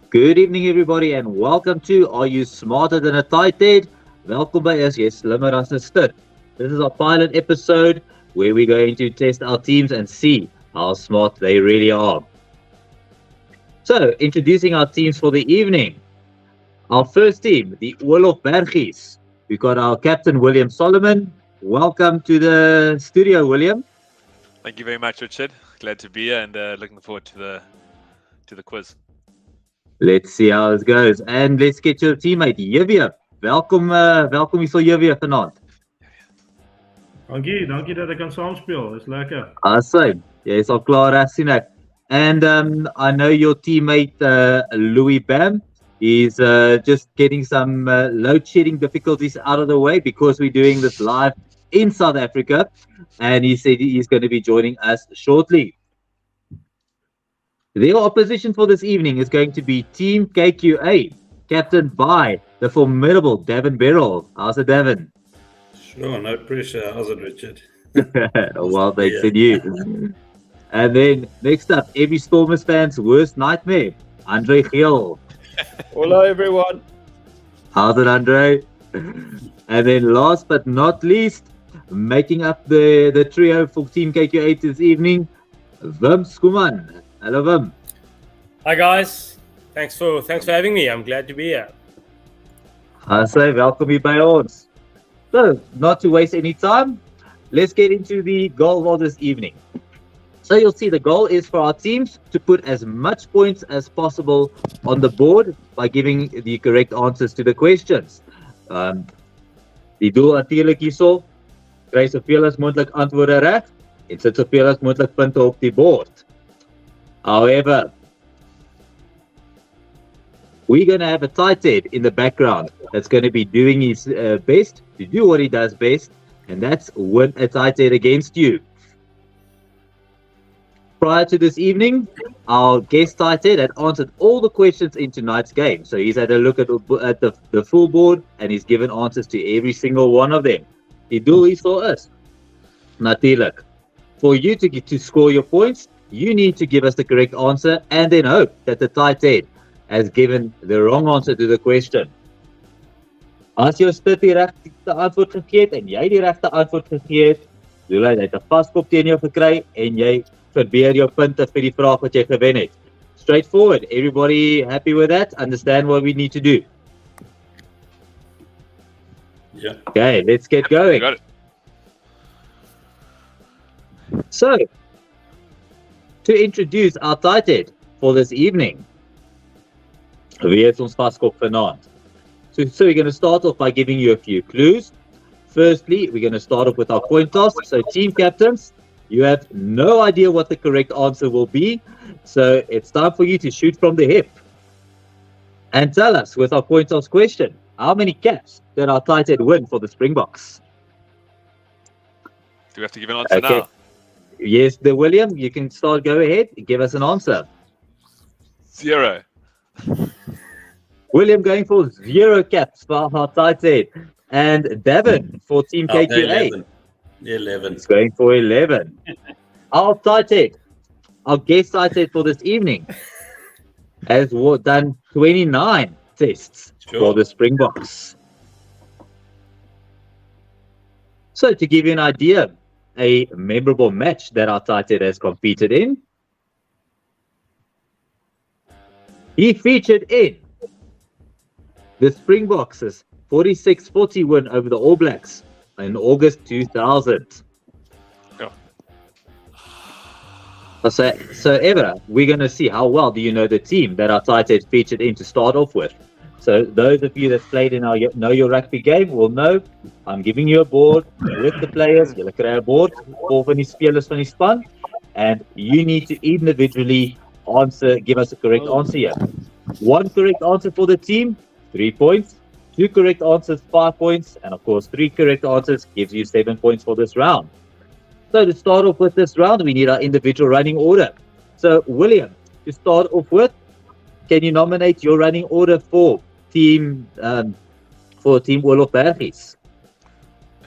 Good evening, everybody, and welcome to Are You Smarter Than a Tighthead? Welkom by us, yes, slimmer as a stud. This is our pilot episode where we're going to test our teams and see how smart they really are. So, introducing our teams for the evening. Our first team, the Oorlog Bergies. We've got our captain, William Solomon. Welcome to the studio, William. Thank you very much, Richard. Glad to be here and looking forward to the quiz. Let's see how it goes. And let's get your teammate, Javier. Welkom hier so Javier vanaand. Dankie dat ek kan saamspeel. Dis lekker. Awesome. Jy is al klaar, sien ek. And I know your teammate Louis Bam is just getting some load shedding difficulties out of the way because we're doing this live in South Africa, and he said he's going to be joining us shortly. Their opposition for this evening is going to be Team KQA, captained by the formidable Davin Beryl. How's it, Davin? Sure, no pressure. How's it, Richard? Well, thanks to you. And then next up, every Stormers fan's worst nightmare, Andre Giel. Hello, everyone. How's it, Andre? And then last but not least, making up the trio for Team KQ8 this evening, Wim Skuman. Hello, Wim. Hi, guys. Thanks for having me. I'm glad to be here. I say welcome here by ons. So, not to waste any time, let's get into the goal for this evening. So you'll see the goal is for our teams to put as much points as possible on the board by giving the correct answers to the questions. Die doel natuurlijk hierso, kry soveel as moontlik antwoorde reg en sit soveel as moontlik punte op die bord. However, we're going to have a Tighthead in the background that's going to be doing his best to do what he does best, and that's win a Tighthead against you. Prior to this evening, our guest Tighthead had answered all the questions in tonight's game. So he's had a look at the full board and he's given answers to every single one of them. Die doel is for us. Natuurlijk. For you to score your points, you need to give us the correct answer and then hope that the Tighthead has given the wrong answer to the question. As jou stit die regte antwoord gegee het en jy die regte antwoord gegee het, doel hy het 'n paskop teen jou gekry en jy verbeer jou punte vir die vraag wat jy gewen het. Straightforward. Everybody happy with that? Understand what we need to do? Yeah. Okay, let's get going. Got it. So, to introduce our Tighthead for this evening, wie het ons paskop vanaand? So we're going to start off by giving you a few clues. Firstly, we're going to start off with our coin toss. So team captains, you have no idea what the correct answer will be, so it's time for you to shoot from the hip. And tell us, with our coin toss question, how many caps did our Tighthead win for the Springboks? Do we have to give an answer now? Yes, William, you can start. Go ahead. Give us an answer. 0. William going for 0 caps for our Tighthead. And Davin for Team KQA. 11. He's going for 11. Our Tighthead, our guest Tighthead for this evening, has done 29 tests for the Springboks. So to give you an idea, a memorable match that our Tighthead has competed in, he featured in the Springboks' 46-40 win over the All Blacks in August 2000. Oh. So Evra, we're going to see how well do you know the team that our Tighthead featured in to start off with. So those of you that played in our Know Your Rugby game will know I'm giving you a board with the players. Julle kry 'n board vol van die spelers van die span, and you need to individually give us a correct answer here. 1 correct answer for the team, 3 points. 2 correct answers, 5 points. And of course, 3 correct answers gives you 7 points for this round. So to start off with this round, we need our individual running order. So William, to start off with, can you nominate your running order for Team Oorlog Bergies?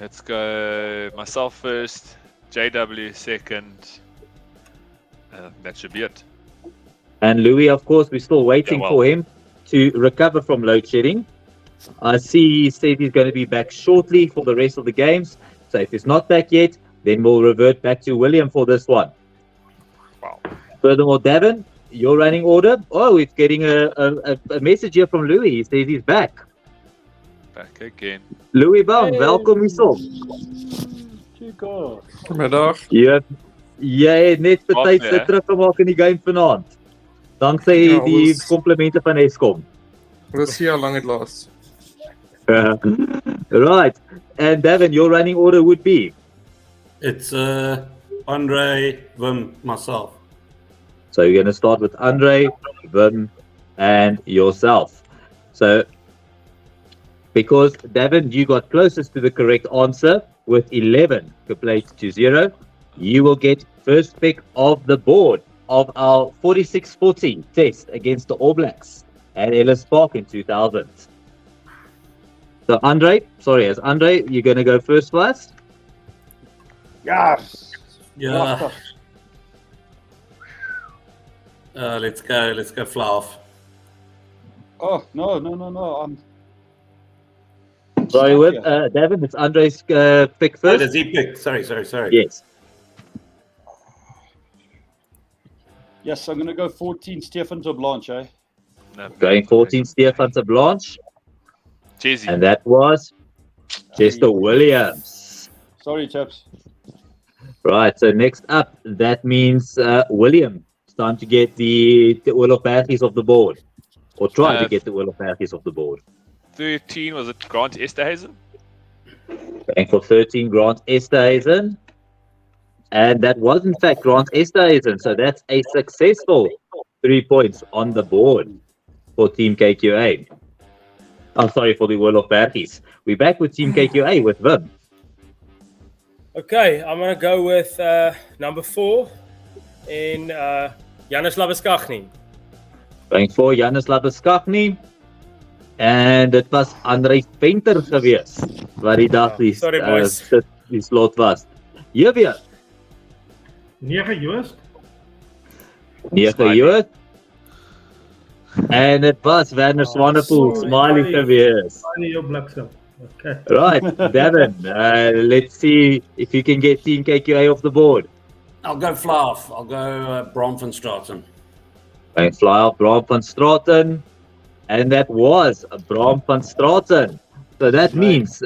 Let's go myself first, JW second. That should be it. And Louis, of course, we're still waiting for him to recover from load shedding. I see he said he's going to be back shortly for the rest of the games. So if he's not back yet, then we'll revert back to William for this one. Wow. Furthermore, Davin, your running order. Oh, it's getting a message here from Louis. He says he's back. Back again. Louis Baum, welkom hierso. Goedemiddag. Jy het net vir tyd Awesome, teruggemaak in die game vanaand. Dankzij Ja, die ons- complimenten van Eskom. We'll see how long it lasts. Right. And Davin, your running order would be? It's Andre, Wim, myself. So you're going to start with Andre, Wim, and yourself. So, because Davin, you got closest to the correct answer with 11 complete to 0, you will get first pick of the board of our 46-40 test against the All Blacks at Ellis Park in 2000. So as Andre, you're going to go first for us? Yes. Yeah. Let's go Flav. Oh, no. Sorry, Davin, it's Andre's pick Oh, first. does he pick? Sorry. Yes. Yes, I'm going to go 14 Stefan to Blanche, eh? No. Going 14, Stefan to Blanche. Jay-Z. And that was Chester Williams. Sorry, chaps. Right, so next up, that means William. It's time to get the Oil of Bathies off the board. Or try to get the Oil of Bathies off the board. 13, was it Grant Esterhazen? Going for 13, Grant Esterhazen. And that was, in fact, Grant Esterhazen. So that's a successful 3 points on the board for Team KQA. I'm sorry, for the Oil of Bathies. We're back with Team KQA with Wim. Okay, I'm going to go with number 4 in Janis Labuskaghni. Going for Janis Labuskaghni. En dit was André Venter gewees wat die dag die Sorry, boys. die slot was. Hier weer 9 Joost. 9 Joost. En dit was Werner Swanepoel Smiley gewees. Smiley op bliksem. Okay. Right, Davin, let's see if you can get Team KQA off the board. I'll go Flav. I'll go Bram van Straten. Going fly off Bram van Straten. And that was Bram van Straten. So that means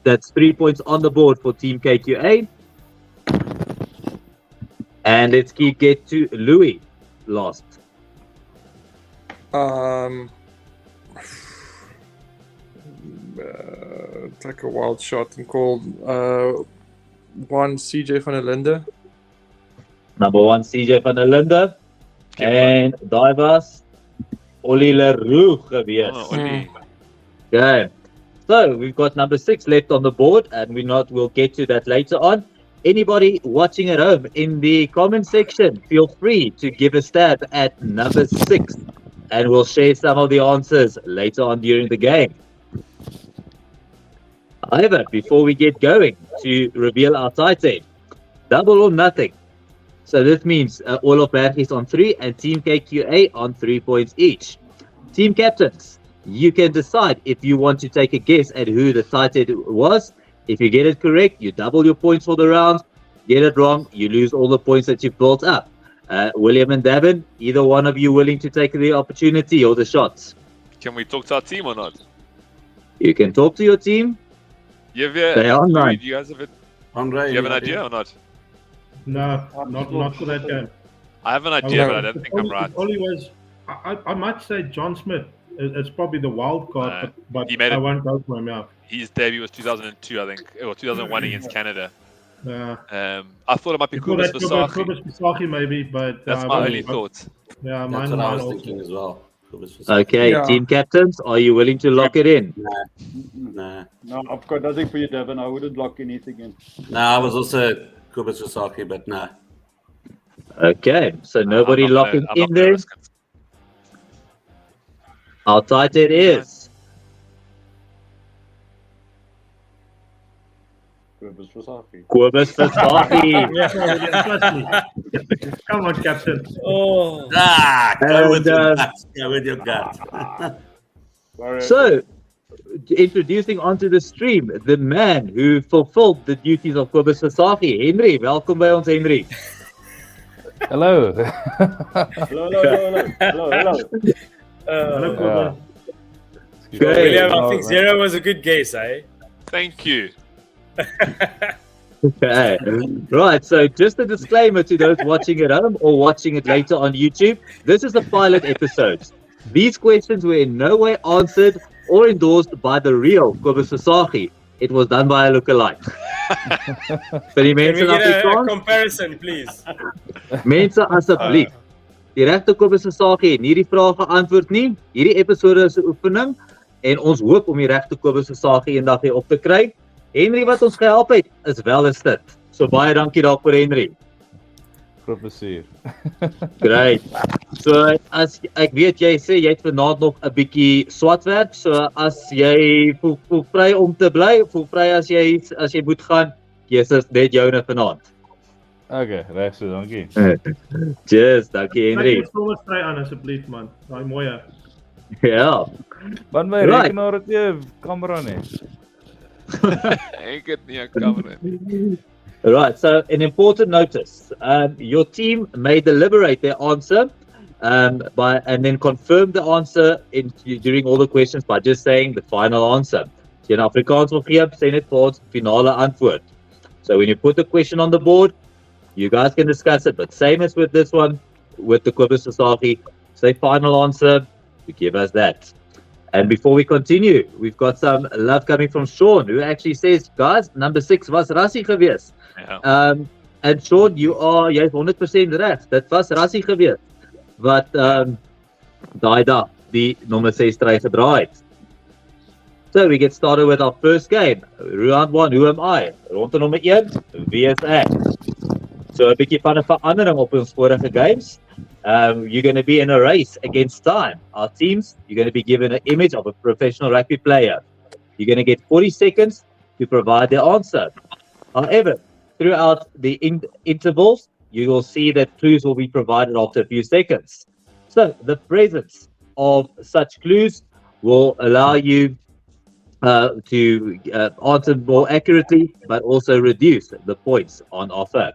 that's 3 points on the board for Team KQA. And let's get to Louis last. Take a wild shot and call one CJ van der Linde. Number 1, CJ van der Linde. And daai was Ollie Leroux gewees. Oh, Ollie. Okay. So we've got number 6 left on the board, and we'll get to that later on. Anybody watching at home in the comment section, feel free to give a stab at number 6, and we'll share some of the answers later on during the game. However, before we get going to reveal our tighthead, double or nothing. So this means all of Bathies on 3 and Team KQA on 3 points each. Team captains, you can decide if you want to take a guess at who the tighthead was. If you get it correct, you double your points for the round. Get it wrong, you lose all the points that you've built up. William and Davin, either one of you willing to take the opportunity or the shots? Can we talk to our team or not? You can talk to your team. Stay online. Do you guys have it? Andre, Do you have an idea or not? No, not for that game. I have an idea, but I don't think I'm right. Ollie was, I might say John Smith. It's probably the wild card, but he made I it. won't go for him out. His debut was 2002, I think, or 2001 against Canada. Yeah. I thought it might be Kubis Visagie. Kubis Visagie maybe, but That's my only thought. Yeah, That's mine what I was also. thinking as well. Okay, Yeah. team captains, are you willing to lock it in? Nah. No, I've got nothing for you, Devin. I wouldn't lock anything in. Nah, I was also Kubis Visagie, but nah. Okay, so nobody I'm not locking gonna- I'm not in gonna there. risk it. How tight it is. Kobus Versafie. Kobus Versafie. Come on, Captain. Oh, Go with your And, gut. Go with your gut. So, introducing onto the stream, the man who fulfilled the duties of Kobus Versafie, Henry. Welkom by ons, Henry. Hello. Hello. Hello, Kobus. Great. William, I think 0 was a good guess, eh? Thank you. Okay. Right, so just a disclaimer to those watching at home or watching it later on YouTube. This is a pilot episode. These questions were in no way answered or endorsed by the real Kobus Versafie. It was done by a lookalike. So die Can we mense in get a Afrikaans, comparison, please? mense asseblief. Die regte Kobus Versafie het nie die vrae geantwoord nie. Hierdie episode is 'n oefening en ons hoop om die regte Kobus Versafie eendag hier op te kry. Henry wat ons gehelp het, is wel is dit. So baie dankie daarvoor, Henry. Groot plesier. Great. So as ek weet jy sê jy het vanaand nog 'n bietjie swartwerk, so as jy voel vry om te bly, voel vry as jy moet gaan, jy's net joune vanaand. Okay, reg so, dankie. Cheers, dankie Henry. Henry. Soms vry aan asseblief man. Daai mooie. Ja. Want my Right. rekenaar het nie 'n kamera nie. Ek het nie 'n kamera nie. Right, so an important notice. Your team may deliberate their answer and then confirm the answer during all the questions by just saying the final answer. As jy in Afrikaans wil gee, sê net vir ons finale antwoord. So when you put the question on the board, you guys can discuss it, but same as with this one, with the Kobus Versafie, say final answer, you give us that. And before we continue, we've got some love coming from Sean, who actually says, guys, number 6 was Rassie gewees. Ja. And Sean, jy's 100% reg. Dit was Rassie gewees wat daai dag die nommer 6 stry gedraai het. So we get started with our first game. Round 1, who am I? Ronde nommer 1, wie is ek? So 'n bietjie van 'n verandering op ons vorige games. You're going to be in a race against time. Our teams, you're going to be given an image of a professional rugby player. You're going to get 40 seconds to provide the answer. However, throughout the intervals, you will see that clues will be provided after a few seconds. So the presence of such clues will allow you to answer more accurately, but also reduce the points on offer.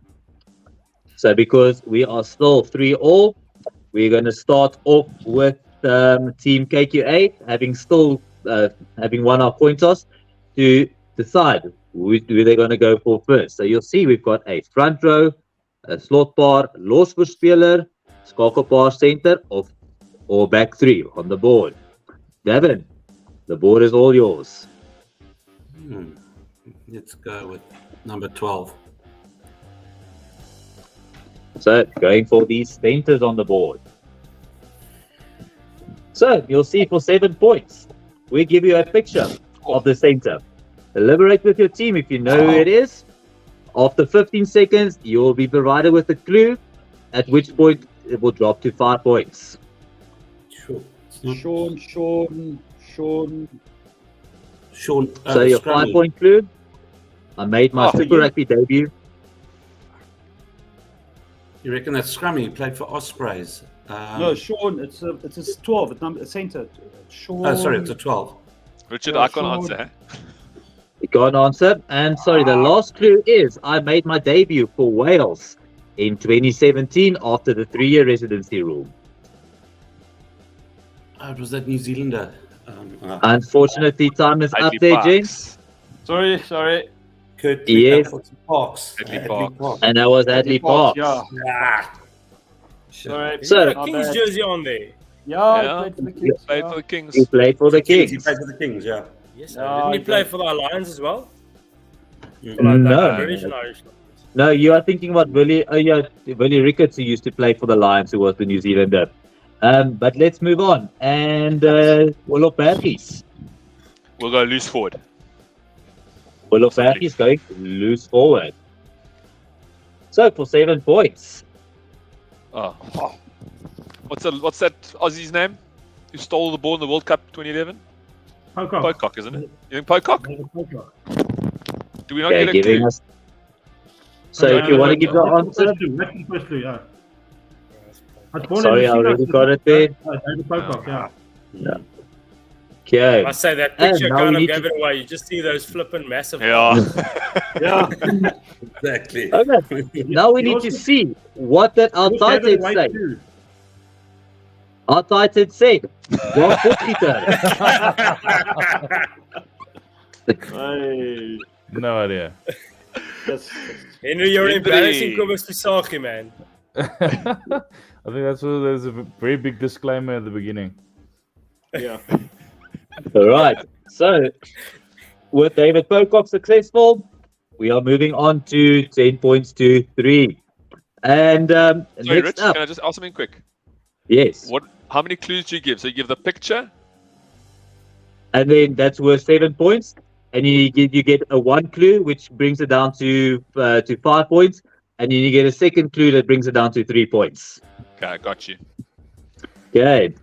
So because we are still 3-all, we're going to start off with Team KQ8 having won our coin toss to decide who they're going to go for first. So you'll see we've got a front row, a slotpaar, losverspeler, skakelpaar center or back 3 on the board. Devin, the board is all yours. Let's go with number 12. So going for these centers on the board. So you'll see for 7 points, we give you a picture of the center. Deliberate with your team if you know who it is. After 15 seconds, you will be provided with a clue, at which point it will drop to 5 points. Sure. Sean. So your Scrummy. 5-point clue. I made my Super Rugby debut. You reckon that's Scrummy? He played for Ospreys. No, Sean. It's a 12. It's number center. Sean. Oh, sorry, it's a 12. Richard, Yeah, I can't Sean. answer. Eh? You got an answer. And sorry, the last clue is I made my debut for Wales in 2017 after the 3-year residency rule. Oh, it was that New Zealander. Unfortunately, time is up Hadley there, Parks. James. Sorry. Kurt Yes. Parks. Hadley Parks. And that was Hadley Parks. Yeah. Ah. Sorry. Is So- there a My King's bad. jersey on there? Yeah, Yeah. he played for the Kings. Played yeah. for the Kings. He played for the He Kings. played for the Kings, yeah. Yes, No, didn't he I play don't. for the Lions as well? No. British and Irish. No, you are thinking about Willie Ricketts, who used to play for the Lions, who was the New Zealander. But let's move on. And Willow Bergies. We'll go loose forward. Willow Bergies going loose forward. So for 7 points. Oh. What's that Aussie's name? Who stole the ball in the World Cup 2011? Pocock. Pocock, isn't it? You think Pocock? Pocock. Do we not Okay, get a giving clue? us. So if you want to give the answer, First clue, yeah. I was born sorry, in I the already got it there. David Pocock, yeah. Okay. I must say that And picture now kind we of need gave to- it away. You just see those flipping massive. Yeah. Yeah. Exactly. Okay. Now we need to see what that our Tighthead say. Our Tighthead said. Your voorsieter. Hey. No idea. Yes. Henry, you're Henry. embarrassing Kobus Pisaki, man. I think that's why there's a very big disclaimer at the beginning. Yeah. All right. So, with David Pocock successful, we are moving on to 10 points to 3. And Sorry, next Rich, up, can I just ask something quick? yes. How many clues do you give? So you give the picture? And then that's worth 7 points. And you get a 1 clue, which brings it down to 5 points. And then you get a second clue that brings it down to 3 points. Okay, I got you. Okay.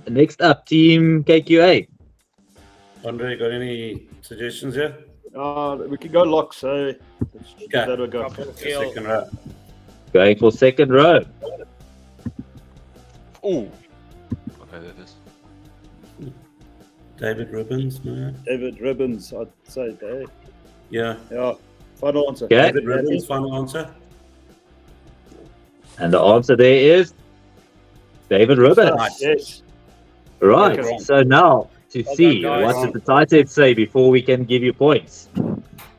Next up, Team KQA. Andre, got any suggestions here? We can go lock, so let's give Okay. that a go. Couple kill. Second row. Going for second row. Ooh. Okay, that is. David Ribbons, no? David Ribbons, I'd say Dave. Yeah. Yeah. Final answer. Okay. David Ribbons, final answer. And the answer there is David Ribbons. Yes. Right. Okay. So now to Well see done, what guys. did the Tighthead say before we can give you points.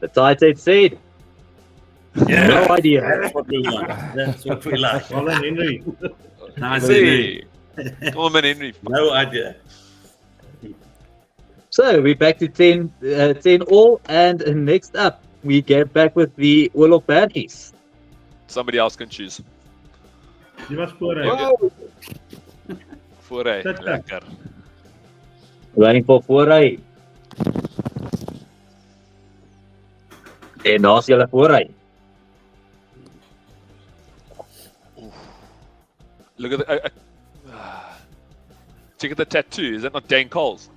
The Tighthead said, Yeah. no idea. That's what we like. That's what we like. Well then, Henry. Nice. Henry. See. Come on, man, Henry. No idea. So we're back to 10 all. And next up, we get back with the Will of Banties. Somebody else can choose. You must put it. Whoa. Vooruit. That's Lekker. Going for vooruit. En daar's julle vooruit. Look at the. Check at the tattoo. Is that not Dane Coles?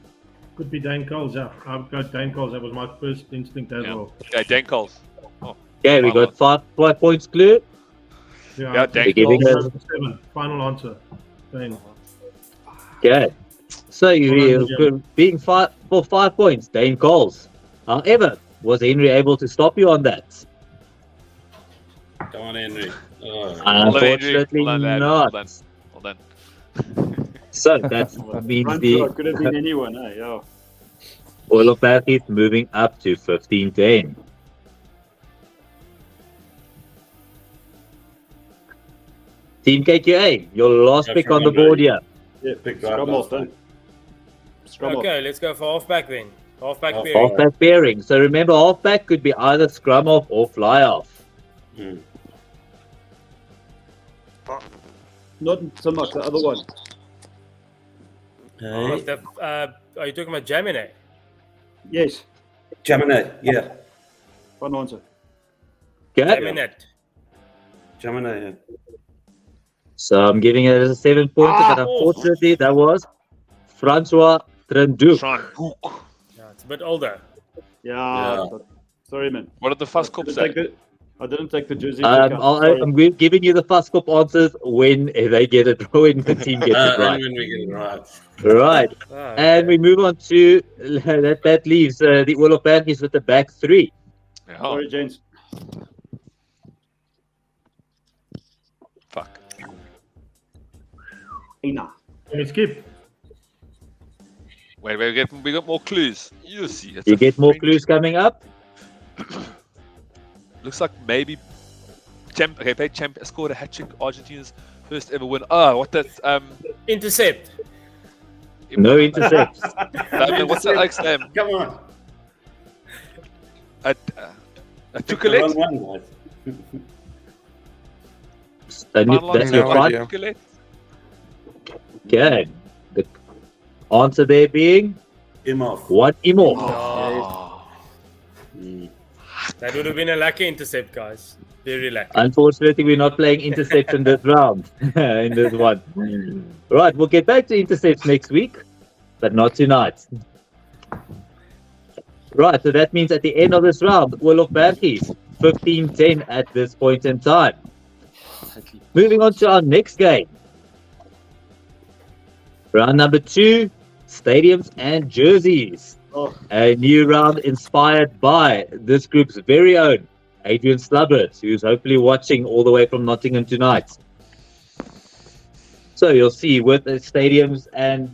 Could be Dane Coles, yeah. I've got Dane Coles. That was my first instinct as well. Okay, Dane Coles. Okay, we got 5 points clue. Yeah, Dane giving Coles. us- 7. Final answer. Dane. Okay. So you're being for 5 points, Dane Coles. However, was Henry able to stop you on that? Come on, Henry. Oh. Well done, Henry. Unfortunately Well done, lad. not. Well done. Well done. So that means Front row, the could have been anyone, eh? Yeah. Oil of Banties moving up to 15-10. Team KQA, your last Yeah, pick from on the Andre. board here. Yeah, Pick right scrum last off, eh? Scrum off. Okay, let's go for halfback then. Halfback Halfback. pairing. Halfback pairing. So remember, halfback could be either scrum off or fly off. Hmm. Not so much, the other one. Hey. Are you talking about Gemini? Yes. Gemini, yeah. Final answer. Okay. Gemini. Gemini, yeah. So I'm giving it as a 7 pointer, but unfortunately that was Francois Trendouk. Yeah, it's a bit older. Yeah. But, sorry, man. What did the first cup say? I didn't take the jersey. into account. Sorry. I'm giving you the first cup answers when they get it, when the team gets it right. When we get it right. Right. Ah, And we move on to that leaves the Oil of Banties with the back three. Yeah. Sorry, James. Fuck. Ina. Can we skip? Wait, we got more clues. You see. It's You a get more French- clues coming up. Looks like maybe Champ scored a hat trick. Argentina's first ever win. Oh, what that? Intercept. No intercepts. What's that Alex name? Come on. A Pick the Tukulet? wrong one, mate. That's your No part. idea. Tukulet? Okay. The answer there being Imhoff. one Imo. Oh. Hmm. That would have been a lucky intercept, guys. Very lucky. Unfortunately, we're not playing intercepts in this round, in this one. Right, we'll get back to intercepts next week, but not tonight. Right, so that means at the end of this round, Wolof Bergies, 15-10 at this point in time. Moving on to our next game. Round number 2, stadiums and jerseys. A new round inspired by this group's very own Adrian Slubbert, who's hopefully watching all the way from Nottingham tonight. So you'll see with the stadiums and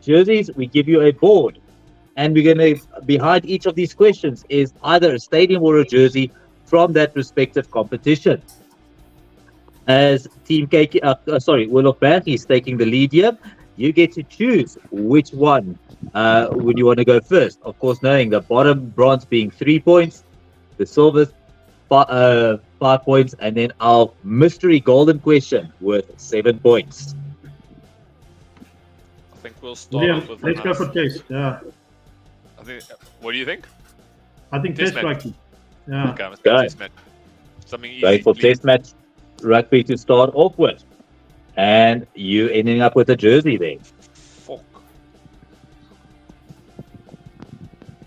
jerseys, we give you a board. And we're going to, behind each of these questions is either a stadium or a jersey from that respective competition. As Team Wolof Berg is taking the lead here, you get to choose which one would you want to go first. Of course, knowing the bottom bronze being 3 points, the silver 5 points, and then our mystery golden question worth 7 points. I think we'll start Liam, off with let's go for test. Yeah, I think. What do you think? I think Test test match. rugby. Yeah. Okay, let's go Go. test match. Something easy. Going for Liam. test match rugby to start off with. And you ending up with a jersey there. Fuck.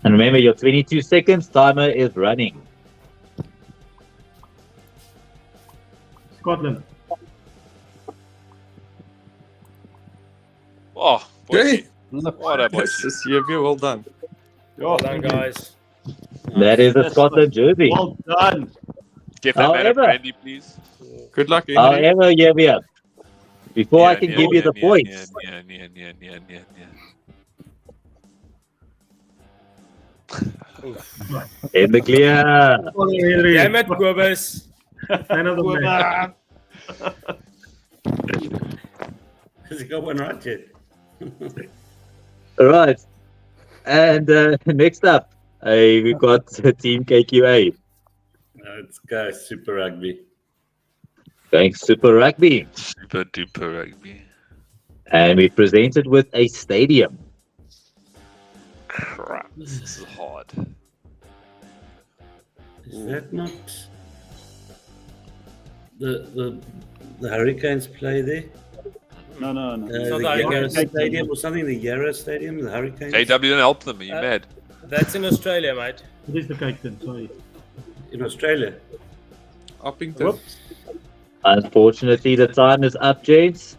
And remember, your 22 seconds timer is running. Scotland. Oh, Hey. boy. What a boy. Yes, yes, yeah, well done. Well done, guys. That is a That's Scotland jersey. Well done. Give that man a However- brandy, please. Good luck, Henry. However, yeah. Before I can Yeah, give you the yeah, points, Yeah. in the clear. Damn it, Quibus. Man of the match. Has he got one right yet? All right. And next up, we've got Team KQA. Let's go Super Rugby. Going Super Rugby. Super duper rugby. And we presented with a stadium. Crap, this is hard. Is that not the Hurricanes play there? No. not The the Yarra Hurricanes. Stadium or something? The Yarra Stadium, the Hurricanes JW didn't help them. Are you mad? That's in Australia, mate. It is the Cape sorry. in Australia. Uppington. Whoops. Unfortunately, the time is up, gents.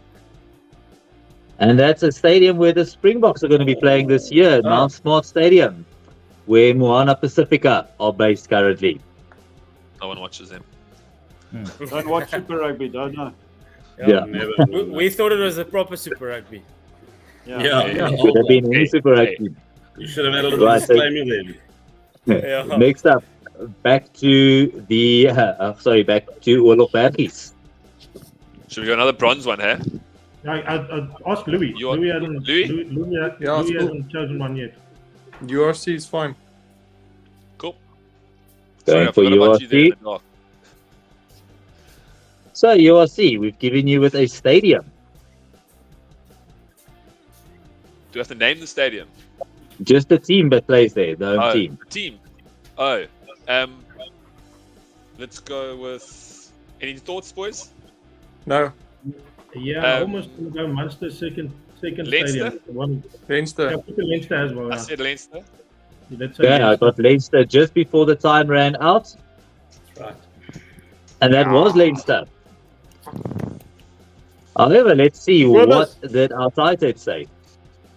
And that's a stadium where the Springboks are going to be playing this year, Mount Smart Stadium, where Moana Pacifica are based currently. No one watches them. Don't watch Super Rugby, don't know. Yeah. We thought it was a proper Super Rugby. Yeah. Could have been any Hey, Super hey. Rugby. You should have had a little Right, so- disclaimer then. Yeah. Next up, back to the back to Wolof Bergies. Should we go another bronze one, hey? I asked Louis. You want- Louis hasn't, Louis? Louis Yeah, Louis it's hasn't chosen one yet. URC is fine. Cool. Going I for forgot about you there in URC. the dark. So URC, we've given you with a stadium. Do we have to name the stadium? Just the team that plays there, the home Oh, team. the team. Let's go with. Any thoughts, boys? No, Yeah, I Um, almost want to go Munster second Leinster? stadium. One, Leinster. yeah, put the Leinster as well. I Yeah. said Leinster. Let's say Yeah, I got Leinster just before the time ran out, Right. and that was Leinster. However, let's see what did our Tighthead say.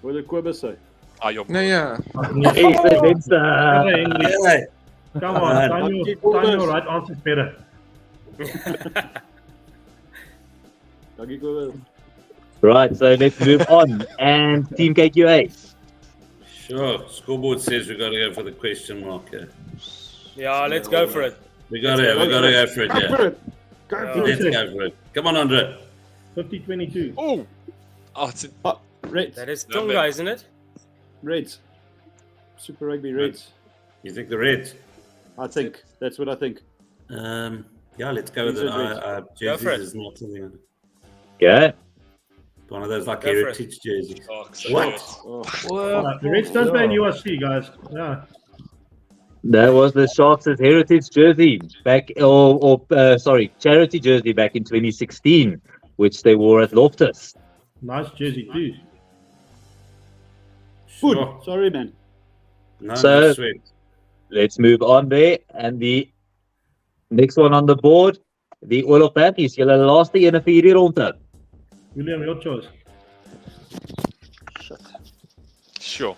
What did Quibber say? Ah, you're. No, yeah. He said Leinster. Yeah. Come on, time your right answer is better. Dankie Quibber. Right, so let's move on. And Team KQA. Sure. Scoreboard says we got to go for the question mark here. Yeah, let's go for it. We got to go for it. Go Yeah. for it. Go Yeah. for Let's it. go for it. Come on, Andre. 50-22. Oh! Oh, it's in. Reds. That is No, Tonga, man. isn't it? Reds. Super Rugby Reds. You think the Reds? I think. That's what I think. Yeah, let's go with These it. are Reds. Go for it. Jerseys is not something. Yeah. One of those like Go for it. heritage jerseys. Oh, so What? close. Oh. The Reds don't play in URC, guys. Yeah. That was the Sharks' heritage jersey back, charity jersey back in 2016, which they wore at Loftus. Nice jersey too. Good. Sure. Sorry, man. No, So- no sweat. Let's move on there. And the next one on the board, the Oil of Panties. Julle laaste ene vir hierdie ronde. William, your choice. Sure.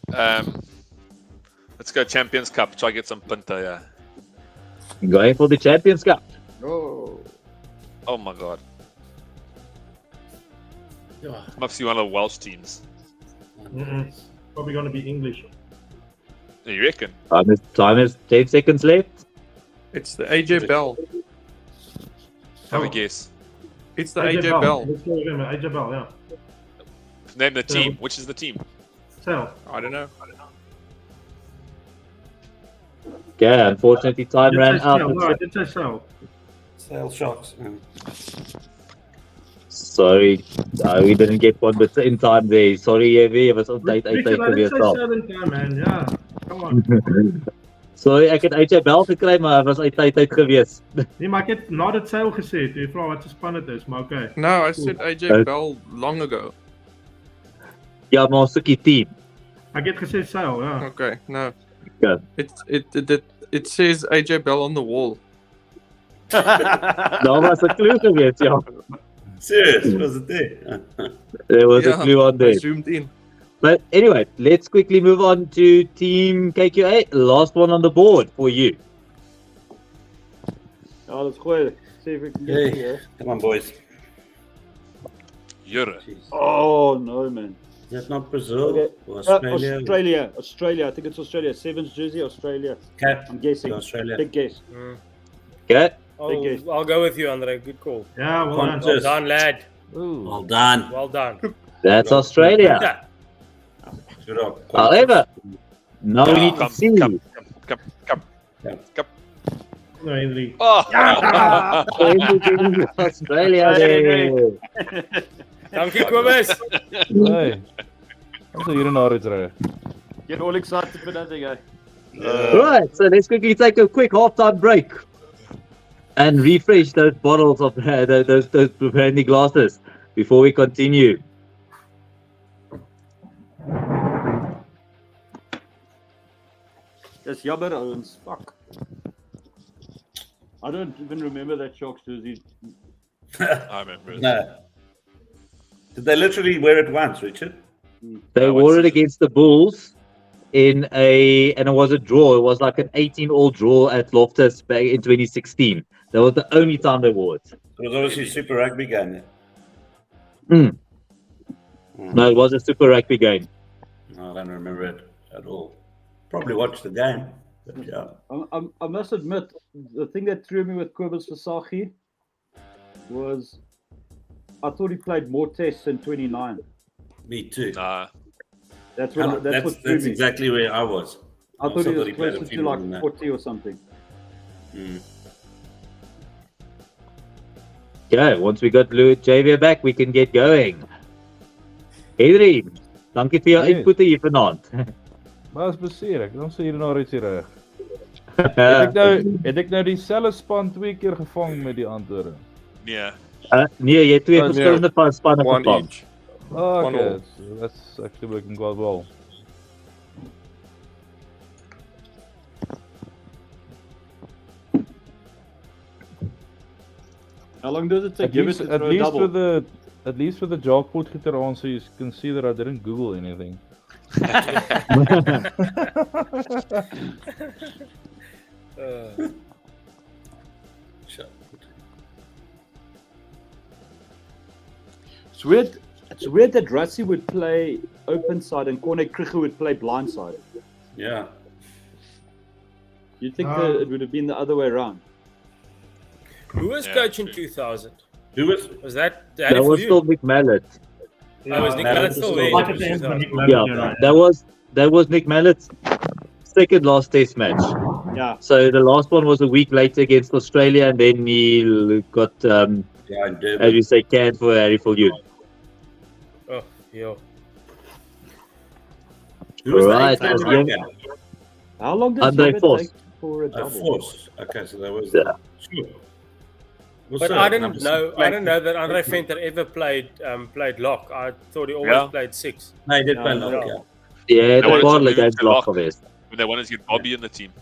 Let's go Champions Cup. Try get some punta, yeah. Going for the Champions Cup. Oh. Oh my god. Yeah. Must be one of the Welsh teams. Probably going to be English. You reckon? Time is 10 seconds left. It's the AJ Bell. Have a guess. It's the AJ Bell. Let's go with him, AJ Bell, yeah. Name the team. Which is the team? Sal. I don't know. Okay, unfortunately, time ran out. No, I did say Sal. Sale shots. Sorry, we didn't get one but in time there. Sorry, Evie, was op tyd uit Richard, I vir did say jouself. Sal in time, man. Yeah. Come on. Sorry, ek het AJ Bell gekry, maar hy was uit tyd uit gewees. Nee, maar ek het nadat Sal gesê, toe jy vra wat se span dit is, maar okay. No, I said AJ Bell long ago. Ja, maar ons soekie team. Ek het gesê Sal, ja. Okay, no. Okay. It says AJ Bell on the wall. Daar was 'n klou gewees, ja. Serious? Was it there? There was a clue on I there. zoomed in. But anyway, let's quickly move on to Team KQA. Last one on the board for you. Oh, let's go. See if we can get Hey. it here. Come on, boys. Jure. Oh, no, man. Is that not Brazil Okay. or Australia? Australia. I think it's Australia. Sevens jersey, Australia. Okay. I'm guessing. Australia. Big guess. Okay. Big guess. I'll go with you, Andre. Good call. Yeah, well done. Well done, lad. Ooh. Well done. Well done. That's Australia. Yeah. Good job. However, now we need to Come, see. come. No, Henry. Oh! Australia there. Dankie, Kobus. Hey. Ons is hier in Orange. Get all excited for nothing, eh? Right, so let's quickly take a quick halftime break and refresh those bottles of those brandy glasses before we continue. That's jammer, ouens. Fuck. I don't even remember that Sharks jersey. I remember it. No. Did they literally wear it once, Richard? They No, wore what's it against the Bulls and it was a draw. It was like an 18-all draw at Loftus back in 2016. That was the only time they wore it. It was obviously a Super Rugby game. No, it was a Super Rugby game. No, I don't remember it at all. Probably watched the game. But yeah. I must admit, the thing that threw me with Kobus Versace was I thought he played more tests than 29. Me too. Nah. That's what That's threw me. exactly where I was. I thought he also was played a closer few to more like than that. 40 or something. Okay, once we got Javier back, we can get going. Henry, dankie vir jou Yes. input hier vanaand. Maar is beseer ek. Ons is hier in Orange reg. Het ek nou dieselfde span 2 keer gevang met die antwoorde? Yeah. Nee, jy het twee Nee. verskillende spanne One gevang. each. Oh, One okay. all. That's actually working quite well. How long does it take At you least, to at throw a least double? with the jackpot getter answer, you can see that I didn't Google anything. It's weird that Rassi would play open side and Cornet Krige would play blind side. Yeah. You'd think that it would have been the other way around. Who was Yeah, coach in true. 2000? Who was? Was that That for was you? still Nick Mallet. Oh, was Nick Mallet still there? Like at the end, Nick Mallet, Yeah, you're right. that was Nick Mallet's second last test match. Yeah. So the last one was a week later against Australia, and then he got, Yeah, in Durban. as you say, canned for Harry for you. Oh, yeah. Who was Right, the I was eighth young. How long does Andre it Vos. take for a double? Force. Okay, so that was Yeah. sure. What's But that? I didn't Number know. six? I didn't know that Andre Venter ever played lock. I thought he always Yeah. played 6. No, he did No, play no. lock, yeah. Yeah, I the wanted to Barley move game's to lock lock. geweest. when they wanted to get Bobby in the team.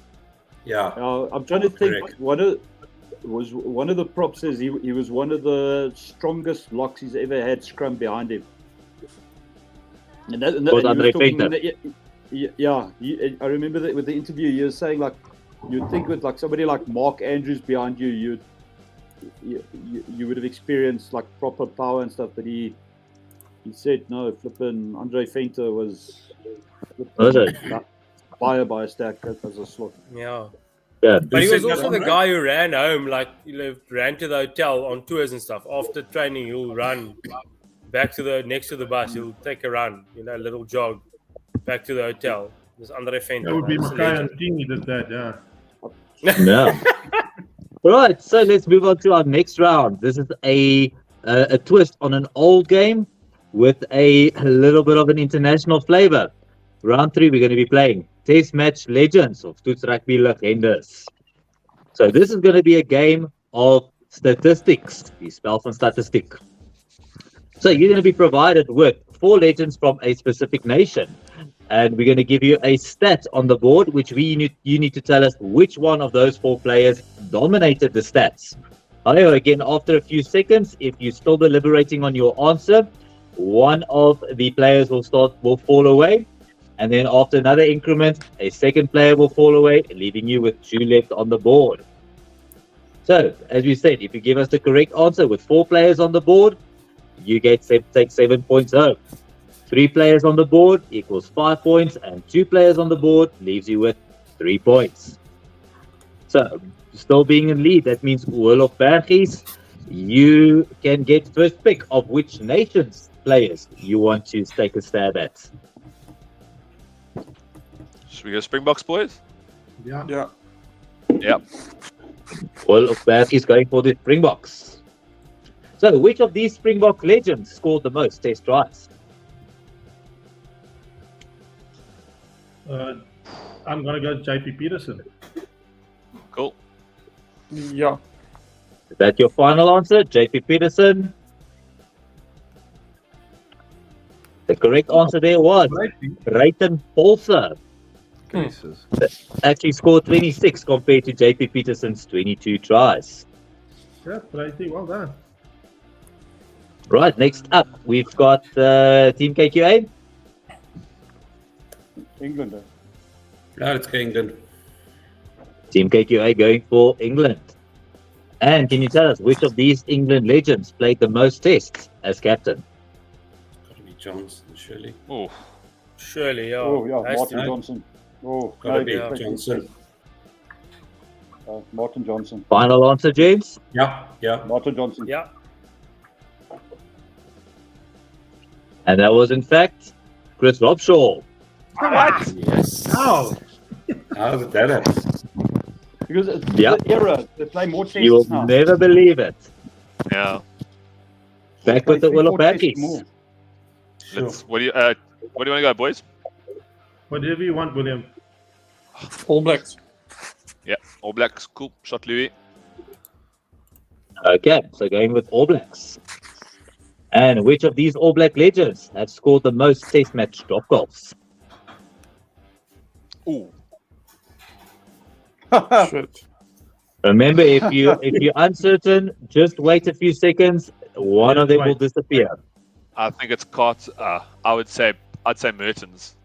Yeah. I'm trying to think. Correct. One of the props says he was one of the strongest locks he's ever had scrum behind him. And that, Was and he Andre Venter. I remember that with the interview, he was saying like you'd think with like somebody like Mark Andrews behind you, you would have experienced like proper power and stuff, but he said no, flipping Andre Venter was fire by a stack as a slot. Yeah. Yeah. But he Who was said that, also the Andre? guy who ran home, like ran to the hotel on tours and stuff. After training, he'll run back to the next to the bus. He'll take a run, a little jog back to the hotel. This Andre Venter. That would be That's a Mackay legend. and Tini did that, yeah. No. Right, so let's move on to our next round. This is a twist on an old game with a little bit of an international flavor. Round 3, we're going to be playing Test Match Legends of Toets Rugby Legendes. So this is going to be a game of statistics. Die spel van statistiek. So you're going to be provided with 4 legends from a specific nation. And we're going to give you a stat on the board, which you need to tell us which one of those 4 players dominated the stats. However, again, after a few seconds, if you're still deliberating on your answer, one of the players will fall away. And then after another increment, a second player will fall away, leaving you with 2 left on the board. So, as we said, if you give us the correct answer with 4 players on the board, you take 7 points home. 3 players on the board equals 5 points, and 2 players on the board leaves you with 3 points. So, still being in lead, that means Wolof Bergies, you can get first pick of which nation's players you want to take a stab at. Should we go Springboks, boys? Yeah. Yeah. Yep. Wolof Bergies going for the Springboks. So, which of these Springbok legends scored the most test tries? I'm going to go JP Peterson. Cool. Yeah. Is that your final answer, JP Peterson? The correct answer there was Rayton Polser. Cases. Actually scored 26 compared to JP Peterson's 22 tries. Yeah, Brady, well done. Right, next up, we've got Team KQA. England. Yeah, it's England. Team KQA going for England. And can you tell us which of these England legends played the most tests as captain? Gotta be Johnson, surely. Oh, Surely, yeah. Oh yeah, Has Martin to. Johnson. Oh, Gotta no, be yeah. Johnson. Martin Johnson. Final answer, James? Yeah. Martin Johnson. Yeah. And that was, in fact, Chris Robshaw. Yes. How? How did that happen? Because it's Yeah. the era. They play more You will tests now. never believe it. yeah. Back They with the play Wolof 3-4 tests Bergies. more. Let's. What do you want to go, boys? Whatever you want, William. All Blacks. Yeah. All Blacks. Cool. Shot Louis. Okay, so going with All Blacks. And which of these All Black legends have scored the most test match drop goals? Ooh. Shit. Remember, if you're uncertain, just wait a few seconds. One of them will disappear. I think it's Cart. I'd say Mertens.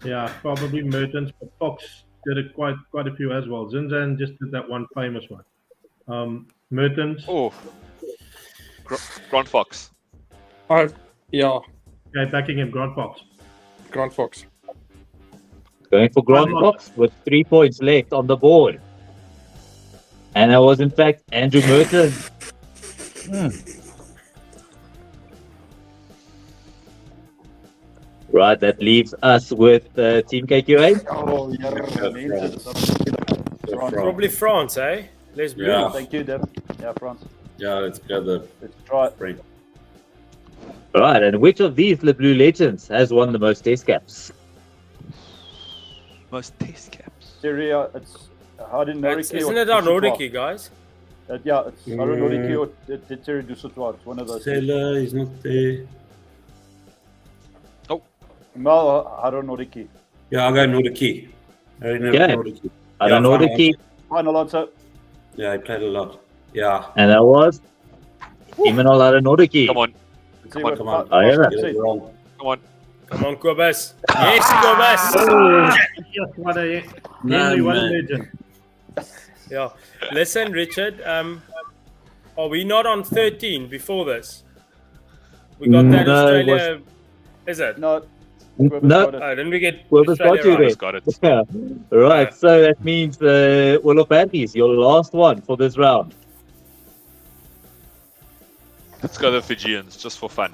Yeah, probably Mertens, but Fox did it quite a few as well. Zinzan just did that one famous one. Mertens. Oh. Grant Fox. Yeah. Okay, backing him, Grant Fox. Grant Fox. Going for Grant Fox with 3 points left on the board. And that was, in fact, Andrew Mertens. Right, that leaves us with Team KQA. Oh, yeah. Probably France, eh? Les Bleus. Yeah. Thank you, Deb. Yeah, France. Yeah, let's go the Let's try it. Frank. Right, and which of these Le Bleu legends has won the most test caps? Most test caps. Syria, it's Harden Noriki. Isn't it our Nordic, guys? Yeah, it's Harden Noriki or Terry Dusutwa. It's one of those. Sailor is not there. No, Harden Noriki. Yeah, I'll go Noriki. Yeah. I don't know the key. Final answer. Yeah, he played a lot. Yeah. And that was Imanol Aranodiki. Come on. Let's see Come on, what come on. Oh, yeah. Fox Get said. it wrong. Come on. Come on, Kobus. Yes, Kobus. Yes, what a Man, Henry, what a man. legend. Yeah. Listen, Richard. Are we not on 13 before this? We got that No, Australia. Is it? No. No. Oh, didn't we get Well, that's Australia got you right? Got it. Yeah. Right, Yeah. so that means Wolofanthies, your last one for this round. Let's go the Fijians, just for fun.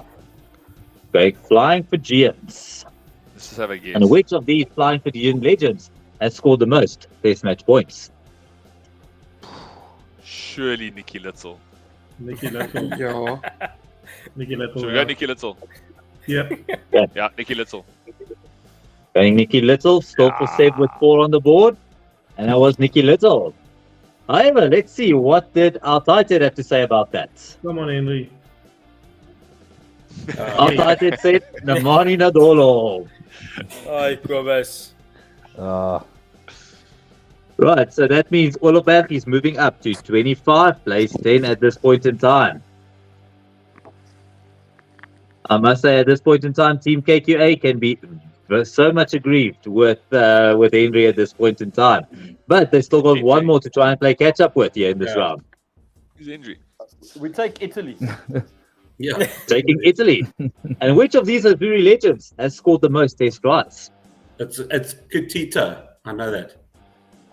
Going flying Fijians. Let's just have a guess. And which of these flying Fijian legends has scored the most Test match points? Surely Nicky Little. Nicky Little. Ja. Nicky Little. Should we go Nicky Little? Yeah. Yeah, Nicky Little. Going Nicky Little, still for Seb with 4 on the board. And that was Nicky Little. However, let's see, what did our Tighthead have to say about that? Come on, Henry. Our Tighthead said, Namani Nadolo. Ay, Kobus. Right, so that means Olofberg is moving up to 25, place 10 at this point in time. I must say, at this point in time, Team KQA can be so much aggrieved with Henry at this point in time. But they still got one more to try and play catch up with here in this round. Who's Henry? We take Italy. Yeah. Taking Italy. And which of these Azuri legends has scored the most Test tries? It's Kutita. I know that.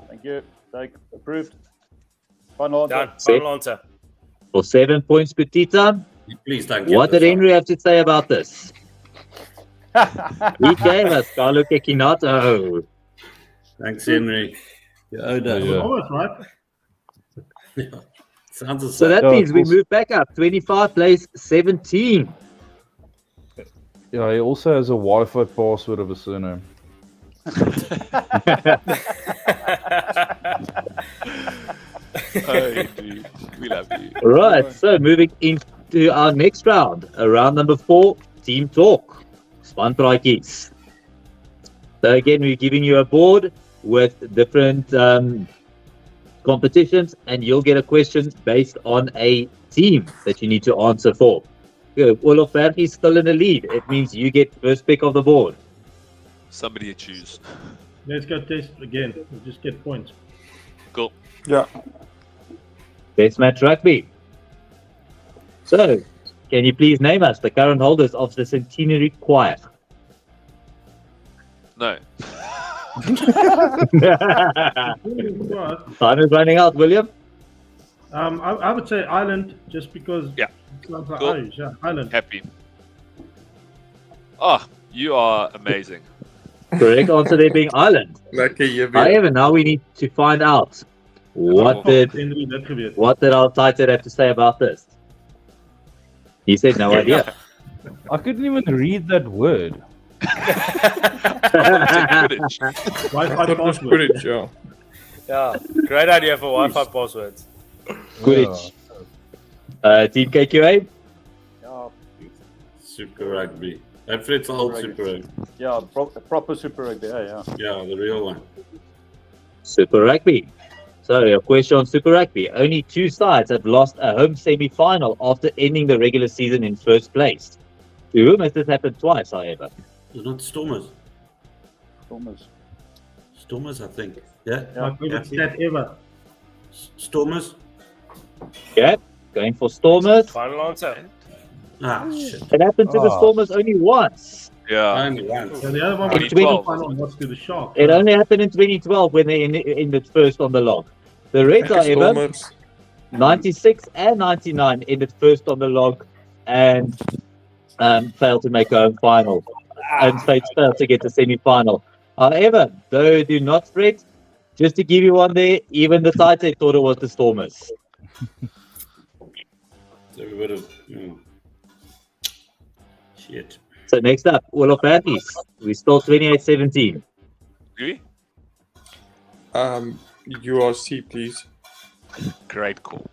Thank you. Take approved. Final answer. Done. Final answer. For 7 points, Petita. Please don't get What did this Henry have to say about this? He gave us Carlo Kekinato. wrong. Thanks, Henry. You owed us. Yeah. Almost right. Sounds the So same. that Yeah, means of we course. move back up. 25 place 17. Yeah, he also has a Wi-Fi password of a surname. Oh, dude. We love you. Right, so moving into our next round, round number 4, Team Talk. Spanpraatjies. So again, we're giving you a board with different competitions, and you'll get a question based on a team that you need to answer for. Olofberg is still in the lead. It means you get first pick of the board. Somebody to choose. Let's go test again. We'll just get points. Cool. Ja. Best match rugby. So, can you please name us the current holders of the centenary choir? No. Right. Time is running out, William. I would say Ireland just because Yeah. it sounds like Cool. Irish. Yeah, Ireland. Happy. Oh, you are amazing. Correct answer there being Ireland. Lekker hier weer. However, now we need to find out what did Henry, dat gebeurt. our Tighthead have to say about this. He said no idea. I couldn't even read that word. Quidditch. Wi-Fi Dat was password. Quidditch, ja. Yeah, great idea for Wi-Fi passwords. Quidditch. Team KQA. Yeah, Super Rugby. Fred's old Super Rugby. yeah, proper Super Rugby. Yeah. Yeah, the real one. Super Rugby. So, a question on Super Rugby. Only 2 sides have lost a home semi-final after ending the regular season in first place. To whom has this happened twice, however? It's not Stormers. Thomas. Stormers, I think. Yeah. My favorite stat ever. Stormers. Okay, going for Stormers. Final answer. Ah, shit. It happened to the Ah. Stormers only once. Yeah. Only once. And the other one was 2012. final loss to the Sharks. It only happened in 2012 when they ended first on the log. The Reds, however, Stormers. 96 and 99 ended first on the log and failed to make a home final. And failed to get to semi-final. However, though do not fret, just to give you one there, even the Tighthead thought it was the Stormers. So we would have. Shit. So next up, Wolofberg. We're still 28-17. Really? URC, please. Great call.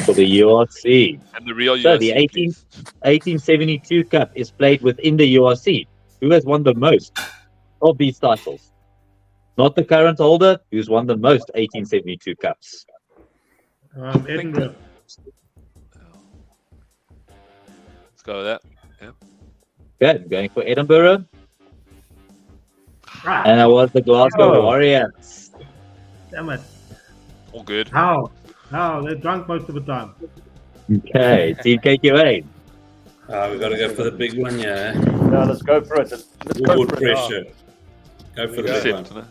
For the URC. And the real So USC, the please. 1872 Cup is played within the URC. Who has won the most of these titles? Not the current holder, who's won the most 1872 cups. Edinburgh. Let's go with that. Good. I'm going for Edinburgh. And I was the Glasgow Warriors. Damn it. All good. How? They're drunk most of the time. Okay, Team KQA. We got to go for the big one, yeah. Yeah, let's go for it. Let's go Wood for it. pressure. Go for the big one. Accept.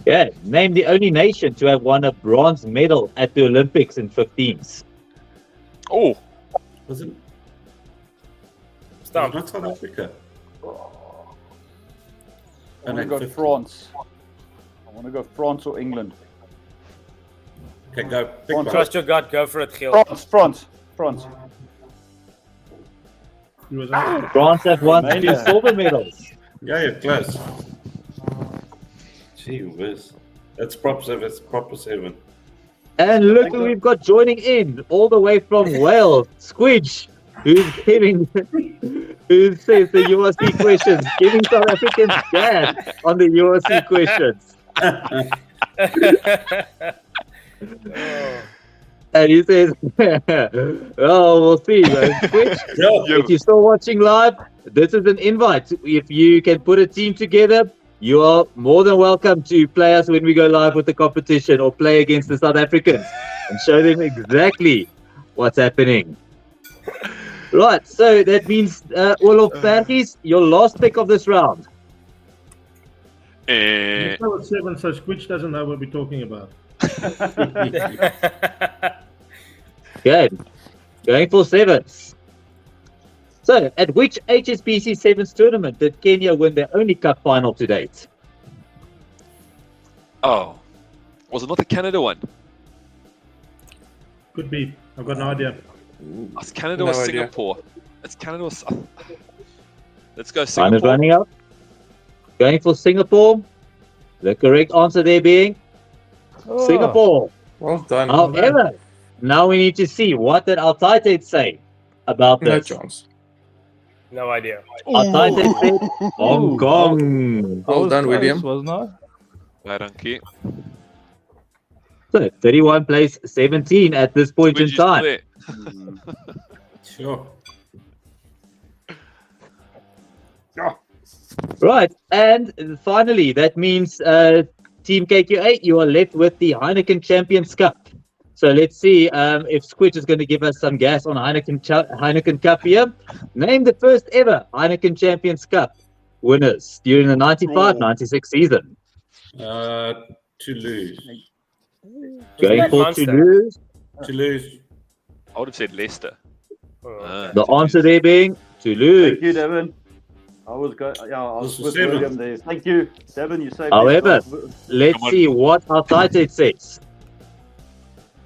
Yeah, name the only nation to have won a bronze medal at the Olympics in 15s. Oh, Was it Stump. not South Africa? I want to go France. I want to go France or England. Okay, go. Pick one. Trust your gut. Go for it, Gil. France. USA. France have won 2 Romania. silver medals. Yeah, you're close. Gee whiz. That's proper 7. And look who we've got joining in, all the way from Wales, Squidge, who says the URC questions, giving South Africans gas on the URC questions. And he says, oh, we'll see. Squidge, if you're still watching live, this is an invite. If you can put a team together, you are more than welcome to play us when we go live with the competition or play against the South Africans and show them exactly what's happening. Right, so that means Olof Bergies, your last pick of this round. It's number 7, so Squidge doesn't know what we're talking about. Good. Going for 7s. So, at which HSBC Sevens tournament did Kenya win their only cup final to date? oh, was it not the Canada one? Could be. I've got no idea. It's Canada No or idea. Singapore? It's Canada or. Let's go Time is Singapore. running out. Going for Singapore. The correct answer there being Singapore. Well done. However, now we need to see what did our Tighthead say about No this. chance. No idea. Our Tighthead said Hong Kong. Well done, William. Wasn't I? Right, donkey. So 31 plays 17 at this point in Squidgy's still time. there. Sure. Right, and finally, that means Team KQ8, you are left with the Heineken Champions Cup. So let's see if Squidge is going to give us some gas on Heineken Cup here. Name the first ever Heineken Champions Cup winners during the 95-96 season. Toulouse. Going that for Munster? Toulouse. Toulouse. I would have said Leicester. The answer there being Toulouse. Thank you, Devin. I was This was with 7. William there. Thank you, Devin. You saved However, me. let's Come on. see what our Tighthead says.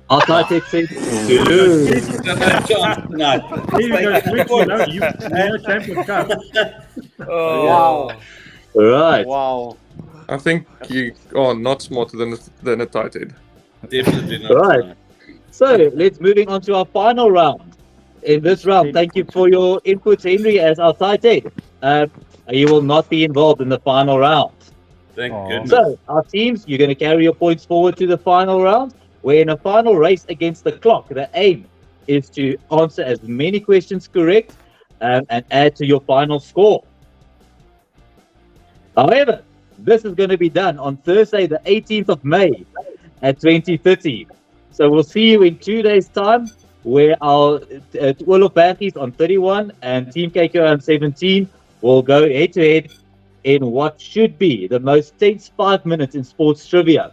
Our Tighthead says Toulouse. No. Here you go, Squidge. You know Champions Cup. Oh, Wow. Right. Wow. I think you are not smarter than a tight head. Definitely not. Right. So let's moving on to our final round. In this round, thank you for your input, Henry, as our Tighthead. You will not be involved in the final round. Thank Aw. goodness. So, our teams, you're going to carry your points forward to the final round, where in a final race against the clock, the aim is to answer as many questions correct and add to your final score. However, this is going to be done on Thursday, the 18th of May at 20:30. So we'll see you in 2 days' time, where our Olof Bergies on 31 and Team KQ on 17 will go head-to-head in what should be the most tense 5 minutes in sports trivia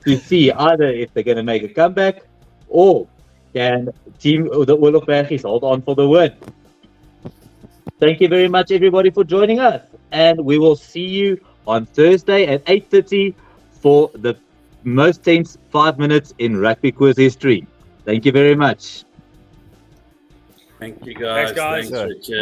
to see either if they're going to make a comeback or can the Olof Bergies hold on for the win. Thank you very much, everybody, for joining us. And we will see you on Thursday at 8:30 for the most tense 5 minutes in rugby quiz history. Thank you very much. Thank you, guys. Thanks, guys. Thanks, Richard.